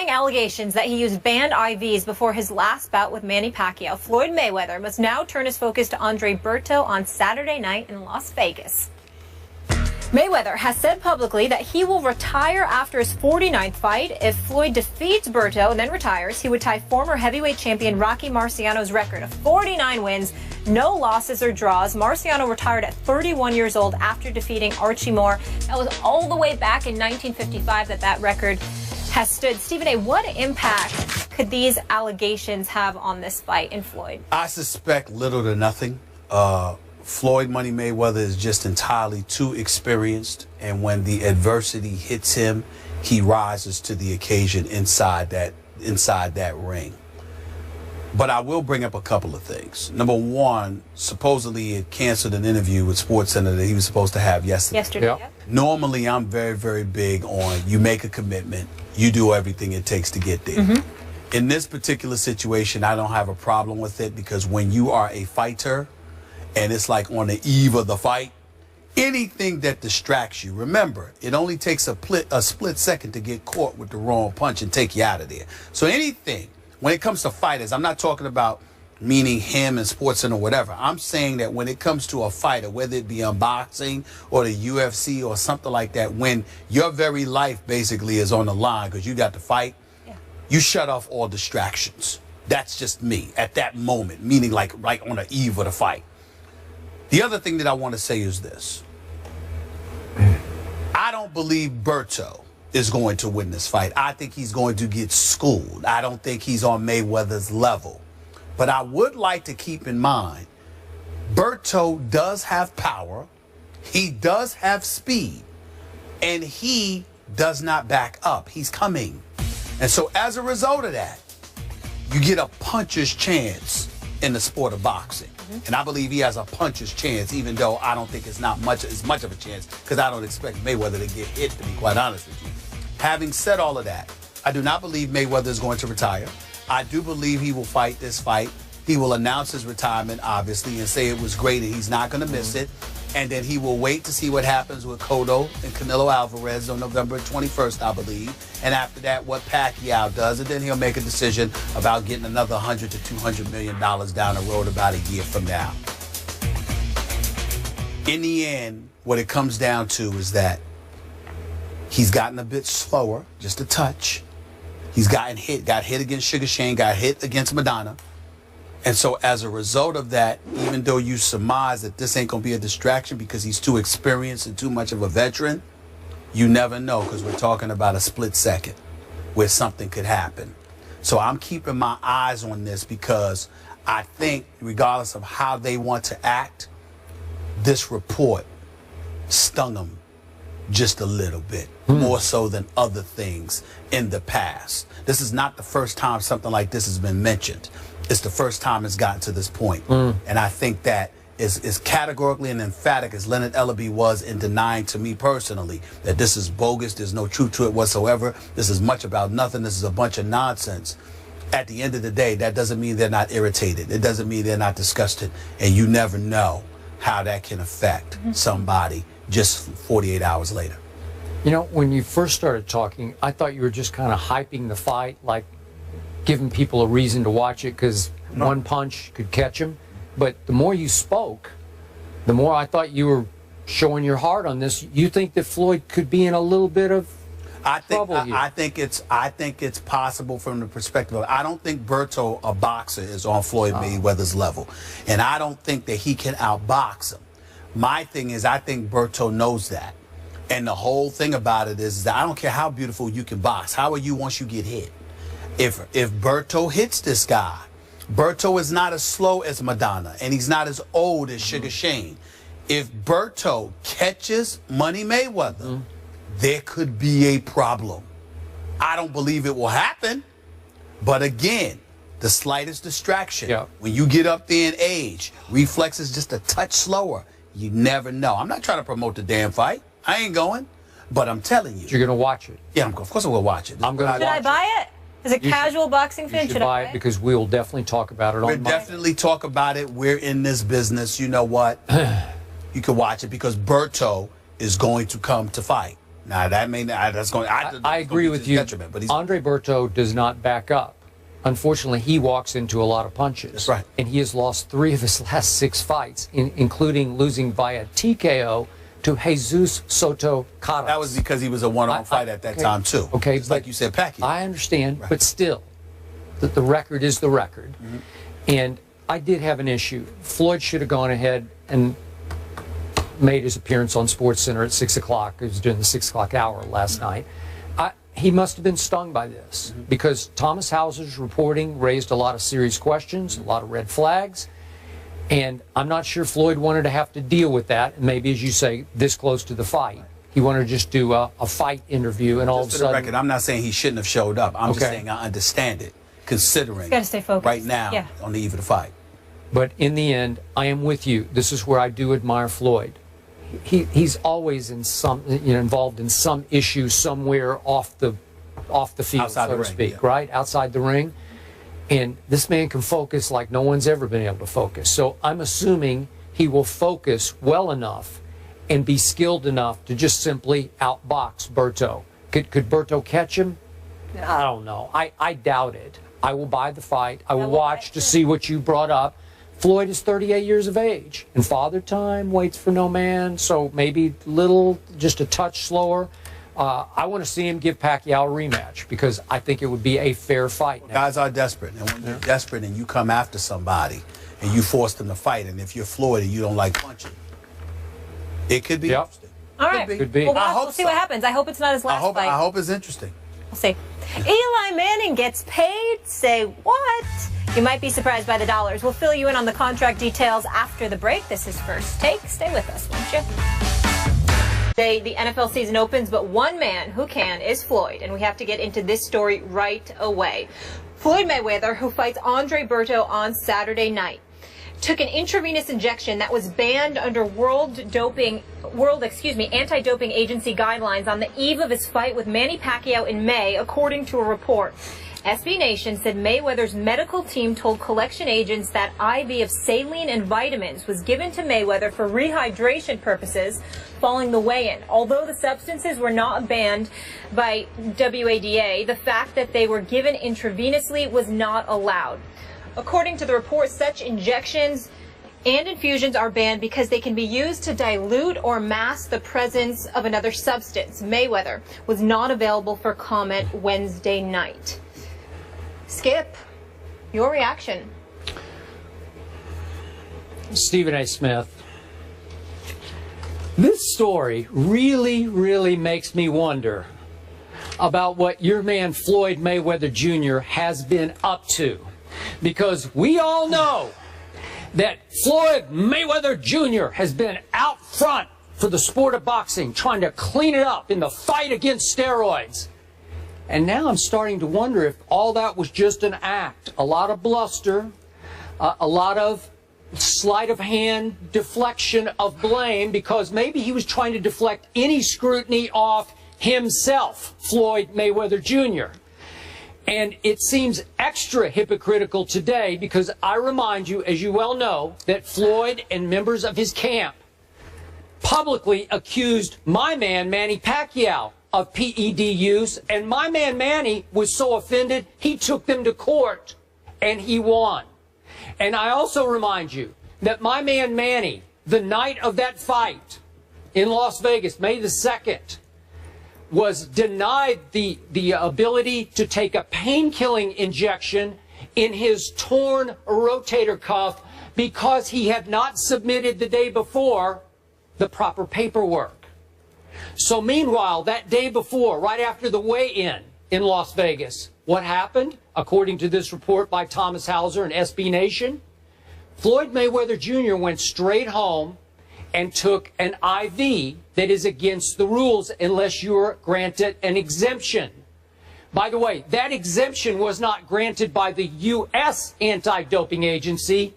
Allegations that he used banned IVs before his last bout with Manny Pacquiao, Floyd Mayweather must now turn his focus to Berto on Saturday night in Las Vegas. Mayweather has said publicly that he will retire after his 49th fight. If Floyd defeats Berto and then retires, he would tie former heavyweight champion Rocky Marciano's record of 49 wins, no losses or draws. Marciano retired at 31 years old after defeating Archie Moore. That was all the way back in 1955 that record has stood. Stephen A., what impact could these allegations have on this fight in Floyd? I suspect little to nothing. Floyd Money Mayweather is just entirely too experienced, and when the adversity hits him, he rises to the occasion inside that ring. But I will bring up a couple of things. Number one, supposedly it canceled an interview with SportsCenter that he was supposed to have yesterday. Yep. Normally, I'm very, very big on you make a commitment, you do everything it takes to get there. In this particular situation, I don't have a problem with it, because when you are a fighter and it's like on the eve of the fight, anything that distracts you, remember, it only takes a split second to get caught with the wrong punch and take you out of there. So anything, when it comes to fighters, I'm not talking about meaning him and SportsCenter or whatever. I'm saying that when it comes to a fighter, whether it be unboxing or the UFC or something like that, when your very life basically is on the line because you got to fight, you shut off all distractions. That's just me at that moment, meaning like right on the eve of the fight. The other thing that I want to say is this. I don't believe Berto is going to win this fight. I think he's going to get schooled. I don't think he's on Mayweather's level. But I would like to keep in mind, Berto does have power, he does have speed, and he does not back up. He's coming. And so as a result of that, you get a puncher's chance in the sport of boxing. And I believe he has a puncher's chance, even though I don't think it's not as much of a chance, because I don't expect Mayweather to get hit, to be quite honest with you. Having said all of that, I do not believe Mayweather is going to retire. I do believe he will fight this fight. He will announce his retirement, obviously, and say it was great and he's not going to miss it. And then he will wait to see what happens with Cotto and Canelo Alvarez on November 21st, I believe. And after that, what Pacquiao does. And then he'll make a decision about getting another $100 to $200 million down the road about a year from now. In the end, what it comes down to is that he's gotten a bit slower, just a touch. He's got hit against Sugar Shane, got hit against Madonna. And so as a result of that, even though you surmise that this ain't going to be a distraction because he's too experienced and too much of a veteran, you never know, because we're talking about a split second where something could happen. So I'm keeping my eyes on this, because I think regardless of how they want to act, this report stung them just a little bit, more so than other things in the past. This is not the first time something like this has been mentioned. It's the first time it's gotten to this point. And I think that is categorically and emphatic as Leonard Ellaby was in denying to me personally that this is bogus, there's no truth to it whatsoever, this is much about nothing, this is a bunch of nonsense. At the end of the day, that doesn't mean they're not irritated. It doesn't mean they're not disgusted. And you never know how that can affect somebody just 48 hours later. You know, when you first started talking, I thought you were just kind of hyping the fight, like giving people a reason to watch it because one punch could catch him. But the more you spoke, the more I thought you were showing your heart on this. You think that Floyd could be in a little bit of trouble here? I think it's possible from the perspective of, I don't think Berto, a boxer, is on Floyd Mayweather's level. And I don't think that he can outbox him. My thing is, I think Berto knows that. And the whole thing about it is that I don't care how beautiful you can box. How are you once you get hit? If Berto hits this guy, Berto is not as slow as Madonna, and he's not as old as Sugar Shane. If Berto catches Money Mayweather, there could be a problem. I don't believe it will happen, but again, the slightest distraction, when you get up there in age, reflexes just a touch slower, you never know. I'm not trying to promote the damn fight. I ain't going, but I'm telling you. You're going to watch it? Yeah, of course I'm going to watch it. Should I buy it? As a casual boxing fan, should buy it? Because we will definitely talk about it on We'll definitely talk about it. We're in this business. You know what? You can watch it because Berto is going to come to fight. Nah, that may not. That's going. I agree with you. But Andre Berto does not back up. Unfortunately, he walks into a lot of punches. That's right. And he has lost 3 of his last 6 fights, including losing via TKO to Jesus Soto Caras. That was because he was a one-on fight at that time, too. Okay. Just like you said, Pacquiao. I understand, Right. but still, the record is the record. And I did have an issue. Floyd should have gone ahead and made his appearance on SportsCenter at 6 o'clock. It was during the 6 o'clock hour last night. He must have been stung by this because Thomas Hauser's reporting raised a lot of serious questions, a lot of red flags, and I'm not sure Floyd wanted to have to deal with that. And maybe, as you say, this close to the fight, he wanted to just do a fight interview, and all of a sudden. For the record, I'm not saying he shouldn't have showed up. I'm just saying I understand it, considering gotta stay focused. right now on the eve of the fight. But in the end, I am with you. This is where I do admire Floyd. He's always in some, involved in some issue somewhere off the field, Outside so the to ring, speak, right? Outside the ring. And this man can focus like no one's ever been able to focus. So I'm assuming he will focus well enough and be skilled enough to just simply outbox Berto. Could Berto catch him? I don't know. I doubt it. I will buy the fight. I will watch to see what you brought up. Floyd is 38 years of age, and father time waits for no man, so maybe just a touch slower. I want to see him give Pacquiao a rematch because I think it would be a fair fight. Well, guys are desperate, and when you're desperate and you come after somebody and you force them to fight, and if you're Floyd and you don't like punching, it could be interesting. All right. Could be. Well, we'll see what happens. I hope it's not his last fight. I hope it's interesting. We'll see. Eli Manning gets paid? Say what? You might be surprised by the dollars. We'll fill you in on the contract details after the break. This is First Take. Stay with us, won't you? Today, the NFL season opens, but one man who can is Floyd, and we have to get into this story right away. Floyd Mayweather, who fights Andre Berto on Saturday night, took an intravenous injection that was banned under anti-doping agency guidelines on the eve of his fight with Manny Pacquiao in May, according to a report. SB Nation said Mayweather's medical team told collection agents that IV of saline and vitamins was given to Mayweather for rehydration purposes following the weigh-in. Although the substances were not banned by WADA, the fact that they were given intravenously was not allowed. According to the report, such injections and infusions are banned because they can be used to dilute or mask the presence of another substance. Mayweather was not available for comment Wednesday night. Skip, your reaction. Stephen A. Smith, this story really makes me wonder about what your man Floyd Mayweather Jr. has been up to. Because we all know that Floyd Mayweather Jr. has been out front for the sport of boxing, trying to clean it up in the fight against steroids. And now I'm starting to wonder if all that was just an act. A lot of bluster, a lot of sleight of hand deflection of blame, because maybe he was trying to deflect any scrutiny off himself, Floyd Mayweather Jr. And it seems extra hypocritical today because I remind you, as you well know, that Floyd and members of his camp publicly accused my man, Manny Pacquiao, of PED use, and my man Manny was so offended he took them to court and he won. And I also remind you that my man Manny, the night of that fight in Las Vegas, May the 2nd, was denied the ability to take a pain-killing injection in his torn rotator cuff because he had not submitted the day before the proper paperwork. So meanwhile, that day before, right after the weigh-in in Las Vegas, what happened? According to this report by Thomas Hauser and SB Nation, Floyd Mayweather Jr. went straight home and took an IV that is against the rules unless you're granted an exemption. By the way, that exemption was not granted by the U.S. anti-doping agency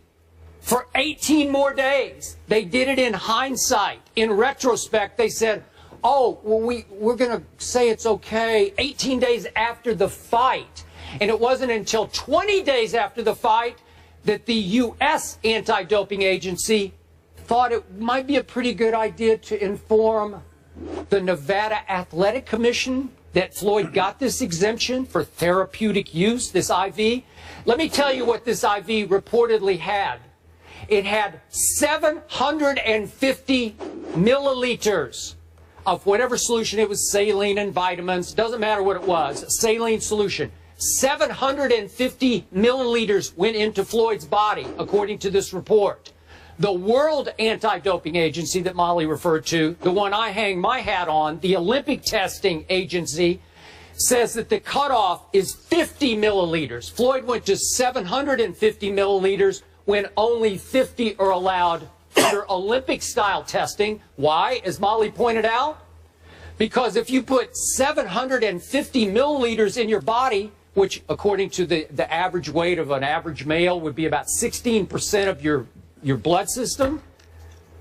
for 18 more days. They did it in hindsight. In retrospect, they said, oh, well, we're going to say it's okay 18 days after the fight. And it wasn't until 20 days after the fight that the U.S. anti-doping agency thought it might be a pretty good idea to inform the Nevada Athletic Commission that Floyd got this exemption for therapeutic use, this IV? Let me tell you what this IV reportedly had. It had 750 milliliters of whatever solution. It was saline and vitamins. Doesn't matter what it was. Saline solution. 750 milliliters went into Floyd's body, according to this report. The World Anti-Doping Agency that Molly referred to, the one I hang my hat on, the Olympic Testing Agency, says that the cutoff is 50 milliliters. Floyd went to 750 milliliters when only 50 are allowed under Olympic-style testing. Why, as Molly pointed out? Because if you put 750 milliliters in your body, which according to the average weight of an average male would be about 16% of your blood system,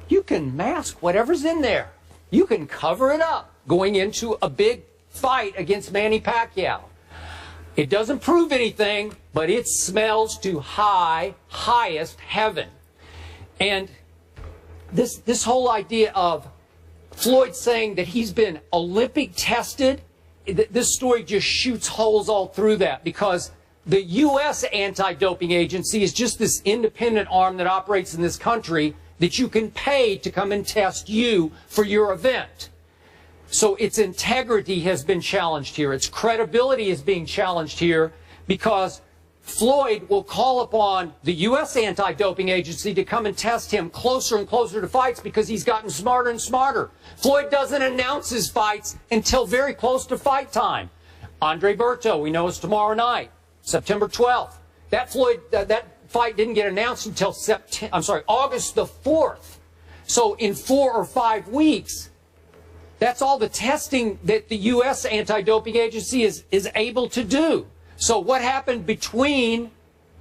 you can mask whatever's in there. You can cover it up going into a big fight against Manny Pacquiao. It doesn't prove anything, but it smells to highest heaven. And this whole idea of Floyd saying that he's been Olympic tested, this story just shoots holes all through that, because the U.S. Anti-Doping Agency is just this independent arm that operates in this country that you can pay to come and test you for your event. So its integrity has been challenged here. Its credibility is being challenged here because Floyd will call upon the U.S. Anti-Doping Agency to come and test him closer and closer to fights because he's gotten smarter and smarter. Floyd doesn't announce his fights until very close to fight time. Andre Berto, we know it's tomorrow night, September 12th. That fight didn't get announced until August the 4th. So in 4 or 5 weeks, that's all the testing that the U.S. Anti-Doping Agency is able to do. So what happened between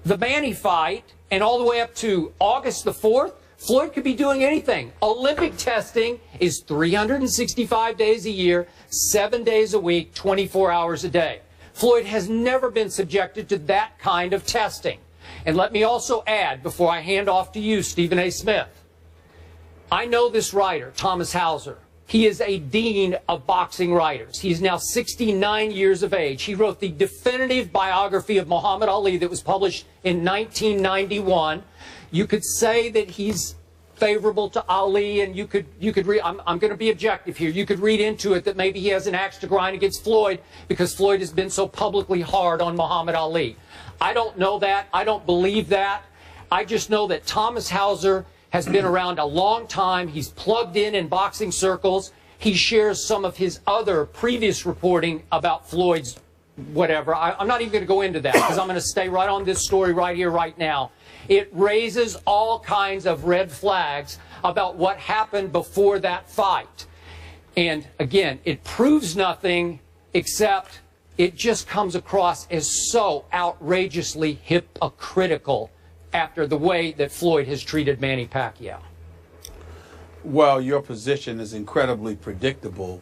the Manny fight and all the way up to August the 4th? Floyd could be doing anything. Olympic testing is 365 days a year, 7 days a week, 24 hours a day. Floyd has never been subjected to that kind of testing. And let me also add, before I hand off to you, Stephen A. Smith, I know this writer, Thomas Hauser. He is a dean of boxing writers. He's now 69 years of age. He wrote the definitive biography of Muhammad Ali that was published in 1991. You could say that he's favorable to Ali, and you could read, I'm going to be objective here. You could read into it that maybe he has an axe to grind against Floyd because Floyd has been so publicly hard on Muhammad Ali. I don't know that. I don't believe that. I just know that Thomas Hauser has been around a long time. He's plugged in boxing circles. He shares some of his other previous reporting about Floyd's whatever. I'm not even going to go into that because I'm going to stay right on this story right here, right now. It raises all kinds of red flags about what happened before that fight. And again, it proves nothing except it just comes across as so outrageously hypocritical after the way that Floyd has treated Manny Pacquiao. Well, your position is incredibly predictable.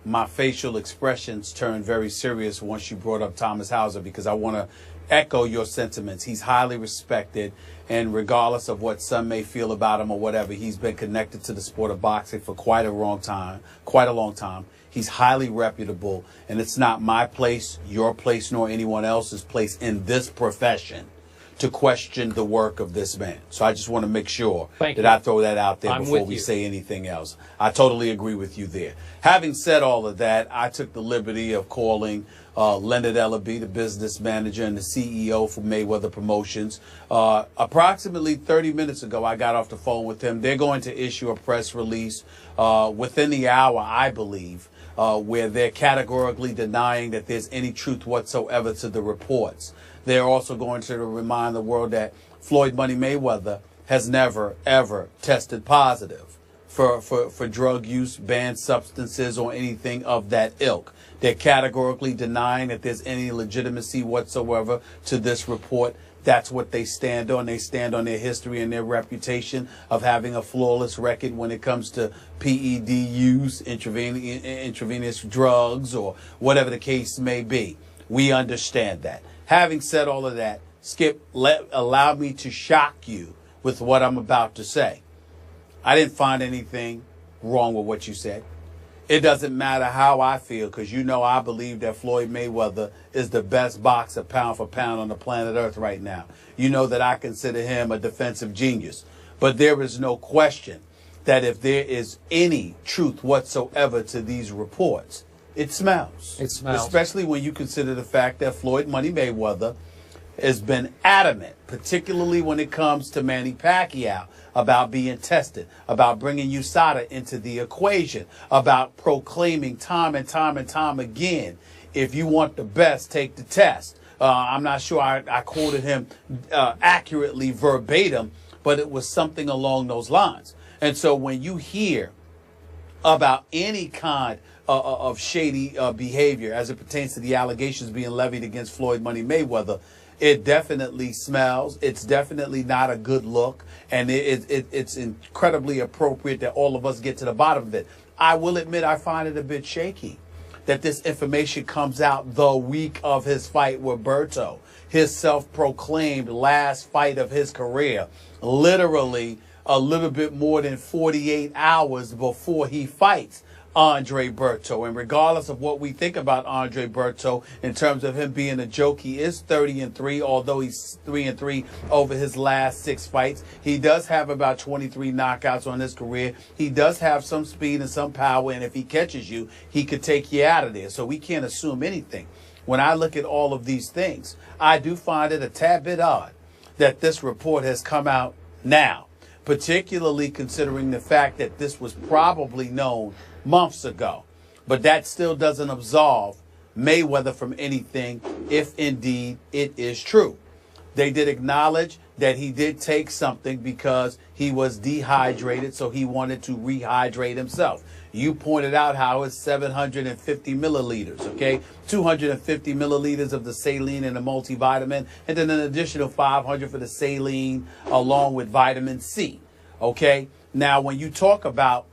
My facial expressions turned very serious once you brought up Thomas Hauser because I want to echo your sentiments. He's highly respected, and regardless of what some may feel about him or whatever, he's been connected to the sport of boxing for quite a long time. He's highly reputable, and it's not my place, your place, nor anyone else's place in this profession to question the work of this man. So I just want to make sure that I throw that out there before we say anything else. I totally agree with you there. Having said all of that, I took the liberty of calling Leonard Ellaby, the business manager and the CEO for Mayweather Promotions. Approximately 30 minutes ago, I got off the phone with him. They're going to issue a press release within the hour, I believe, where they're categorically denying that there's any truth whatsoever to the reports. They're also going to remind the world that Floyd Money Mayweather has never, ever tested positive for drug use, banned substances, or anything of that ilk. They're categorically denying that there's any legitimacy whatsoever to this report. That's what they stand on. They stand on their history and their reputation of having a flawless record when it comes to PED use, intravenous drugs, or whatever the case may be. We understand that. Having said all of that, Skip, allow me to shock you with what I'm about to say. I didn't find anything wrong with what you said. It doesn't matter how I feel, because you know I believe that Floyd Mayweather is the best boxer pound for pound on the planet Earth right now. You know that I consider him a defensive genius. But there is no question that if there is any truth whatsoever to these reports, it smells. It smells. Especially when you consider the fact that Floyd Money Mayweather has been adamant, particularly when it comes to Manny Pacquiao, about being tested, about bringing USADA into the equation, about proclaiming time and time and time again, if you want the best, take the test. I'm not sure I quoted him accurately verbatim, but it was something along those lines. And so when you hear about any kind of shady behavior as it pertains to the allegations being levied against Floyd Money Mayweather, it definitely smells. It's definitely not a good look. And it's incredibly appropriate that all of us get to the bottom of it. I will admit I find it a bit shaky that this information comes out the week of his fight with Berto, his self-proclaimed last fight of his career, literally a little bit more than 48 hours before he fights Andre Berto. And regardless of what we think about Andre Berto in terms of him being a joke, he is 30-3, although he's 3-3 over his last 6 fights. He does have about 23 knockouts on his career. He does have some speed and some power, and if he catches you, he could take you out of there. So we can't assume anything. When I look at all of these things, I do find it a tad bit odd that this report has come out now, particularly considering the fact that this was probably known months ago. But that still doesn't absolve Mayweather from anything if indeed it is true. They did acknowledge that he did take something because he was dehydrated, so he wanted to rehydrate himself. You pointed out how it's 750 milliliters, okay? 250 milliliters of the saline and the multivitamin, and then an additional 500 for the saline along with vitamin C, okay? Now, when you talk about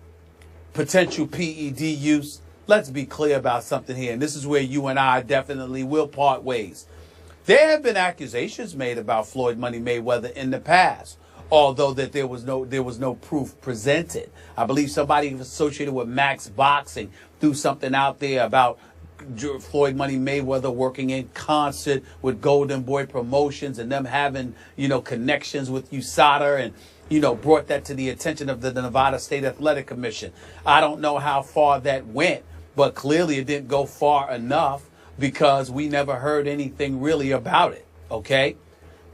potential PED use, let's be clear about something here, and this is where you and I definitely will part ways. There have been accusations made about Floyd Money Mayweather in the past, although that there was no proof presented. I believe somebody associated with Max Boxing threw something out there about Floyd Money Mayweather working in concert with Golden Boy Promotions and them having, connections with USADA, and brought that to the attention of the Nevada State Athletic Commission. I don't know how far that went, but clearly it didn't go far enough because we never heard anything really about it, okay?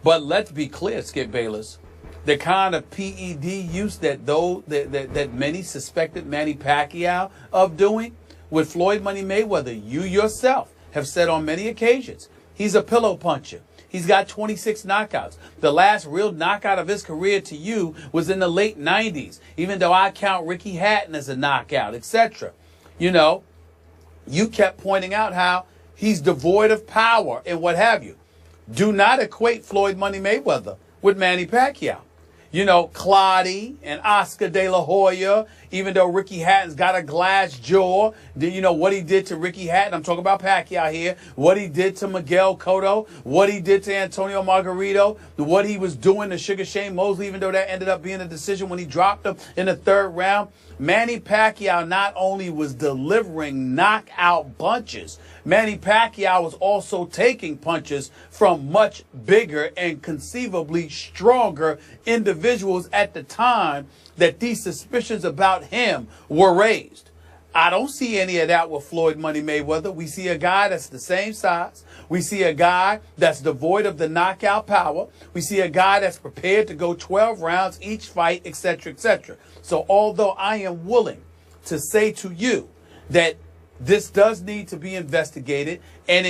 But let's be clear, Skip Bayless, the kind of PED use that many suspected Manny Pacquiao of doing with Floyd Money Mayweather, you yourself have said on many occasions, he's a pillow puncher. He's got 26 knockouts. The last real knockout of his career to you was in the late 90s, even though I count Ricky Hatton as a knockout, etc. You kept pointing out how he's devoid of power and what have you. Do not equate Floyd Money Mayweather with Manny Pacquiao. Clottey and Oscar De La Hoya, even though Ricky Hatton's got a glass jaw, what he did to Ricky Hatton, I'm talking about Pacquiao here, what he did to Miguel Cotto, what he did to Antonio Margarito, what he was doing to Sugar Shane Mosley, even though that ended up being a decision when he dropped him in the 3rd round. Manny Pacquiao not only was delivering knockout punches, Manny Pacquiao was also taking punches from much bigger and conceivably stronger individuals at the time that these suspicions about him were raised. I don't see any of that with Floyd Money Mayweather. We see a guy that's the same size. We see a guy that's devoid of the knockout power. We see a guy that's prepared to go 12 rounds each fight, etc., etc. So although I am willing to say to you that this does need to be investigated, and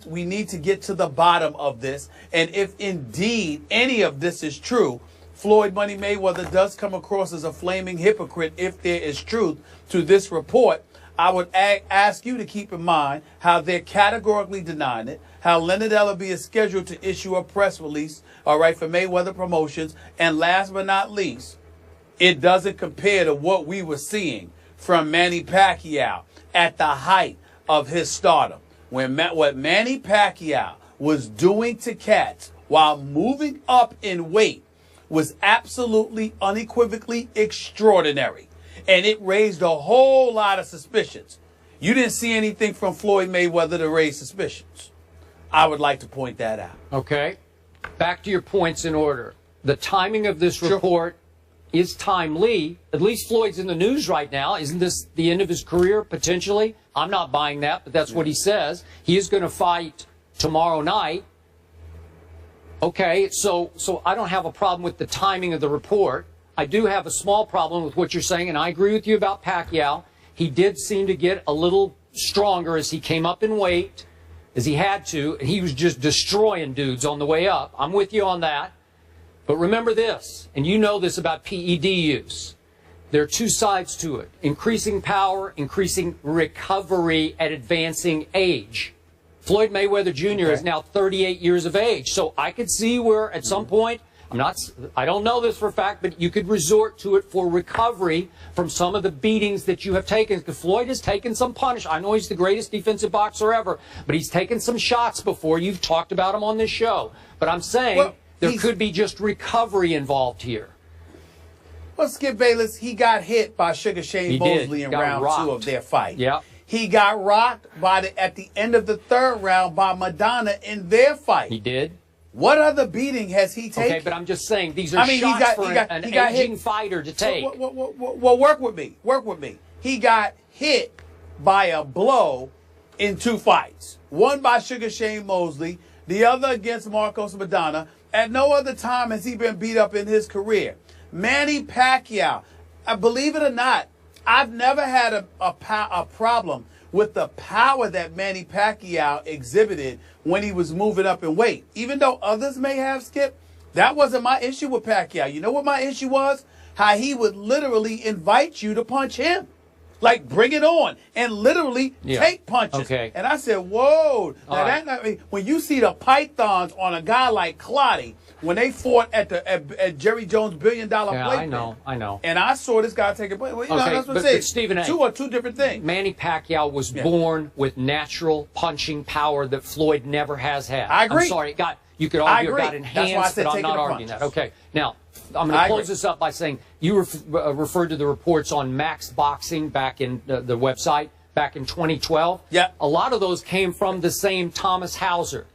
we need to get to the bottom of this, and if indeed any of this is true, Floyd Money Mayweather does come across as a flaming hypocrite if there is truth to this report, I would ask you to keep in mind how they're categorically denying it, how Leonard Ellerbe is scheduled to issue a press release, all right, for Mayweather Promotions, and last but not least, it doesn't compare to what we were seeing from Manny Pacquiao at the height of his stardom. What Manny Pacquiao was doing to cats while moving up in weight was absolutely, unequivocally extraordinary. And it raised a whole lot of suspicions. You didn't see anything from Floyd Mayweather to raise suspicions. I would like to point that out. Okay. Back to your points in order. The timing of this report is timely. At least Floyd's in the news right now. Isn't this the end of his career, potentially? I'm not buying that, but that's what he says. He is going to fight tomorrow night. Okay, so I don't have a problem with the timing of the report. I do have a small problem with what you're saying, and I agree with you about Pacquiao. He did seem to get a little stronger as he came up in weight, as he had to, and he was just destroying dudes on the way up. I'm with you on that. But remember this, and you know this about PED use. There are two sides to it. Increasing power, increasing recovery at advancing age. Floyd Mayweather Jr. is now 38 years of age. So I could see where at some point, I don't know this for a fact, but you could resort to it for recovery from some of the beatings that you have taken. Because Floyd has taken some punish. I know he's the greatest defensive boxer ever, but he's taken some shots before. You've talked about him on this show. But I'm saying there could be just recovery involved here. Well, Skip Bayless, he got hit by Sugar Shane Mosley in round 2 of their fight. Yeah. He got rocked at the end of the 3rd round by Madonna in their fight. He did. What other beating has he taken? Okay, but I'm just saying these are shots for an aging fighter to take. Well, work with me. Work with me. He got hit by a blow in 2 fights. One by Sugar Shane Mosley, the other against Marcos Madonna. At no other time has he been beat up in his career. Manny Pacquiao, believe it or not, I've never had a problem with the power that Manny Pacquiao exhibited when he was moving up in weight. Even though others may have, Skip, that wasn't my issue with Pacquiao. You know what my issue was? How he would literally invite you to punch him. Like, bring it on, and literally take punches. Okay. And I said, whoa. Now, when you see the pythons on a guy like Clottey, when they fought at Jerry Jones' $1 billion plate. I know. And I saw this guy take a play. Well, that's what I'm saying. Stephen A. Two are two different things. Manny Pacquiao was born with natural punching power that Floyd never has had. I agree. I'm sorry, you could argue it got enhanced, but I'm not arguing that. Okay, now I'm going to close this up by saying you referred to the reports on Max Boxing back in the website back in 2012. Yeah. A lot of those came from the same Thomas Hauser.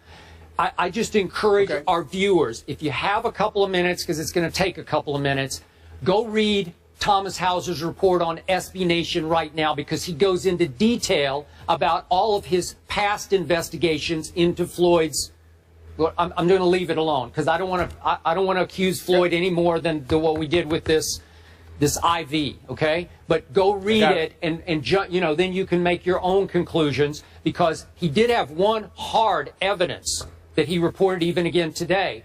I just encourage our viewers, if you have a couple of minutes, because it's going to take a couple of minutes, go read Thomas Hauser's report on SB Nation right now, because he goes into detail about all of his past investigations into Floyd's. Well, I'm going to leave it alone because I don't want to accuse Floyd any more than what we did with this IV. Okay, but go read it and then you can make your own conclusions, because he did have one hard evidence that he reported even again today.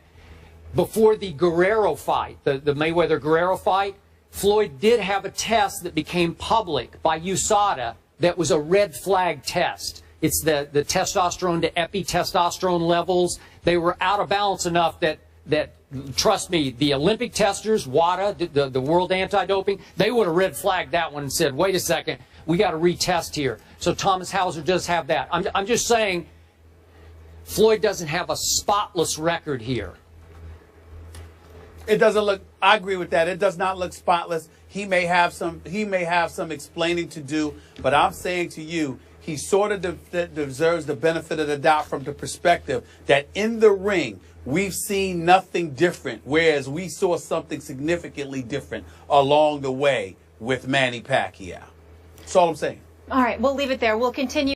Before the Guerrero fight, the Mayweather-Guerrero fight, Floyd did have a test that became public by USADA that was a red flag test. It's the testosterone to epitestosterone levels. They were out of balance enough that trust me, the Olympic testers, WADA, the World Anti-Doping, they would have red flagged that one and said, wait a second, we got to retest here. So Thomas Hauser does have that. I'm just saying, Floyd doesn't have a spotless record here. It doesn't look. I agree with that. It does not look spotless. He may have some explaining to do. But I'm saying to you, he sort of deserves the benefit of the doubt from the perspective that in the ring we've seen nothing different, whereas we saw something significantly different along the way with Manny Pacquiao. That's all I'm saying. All right, we'll leave it there. We'll continue.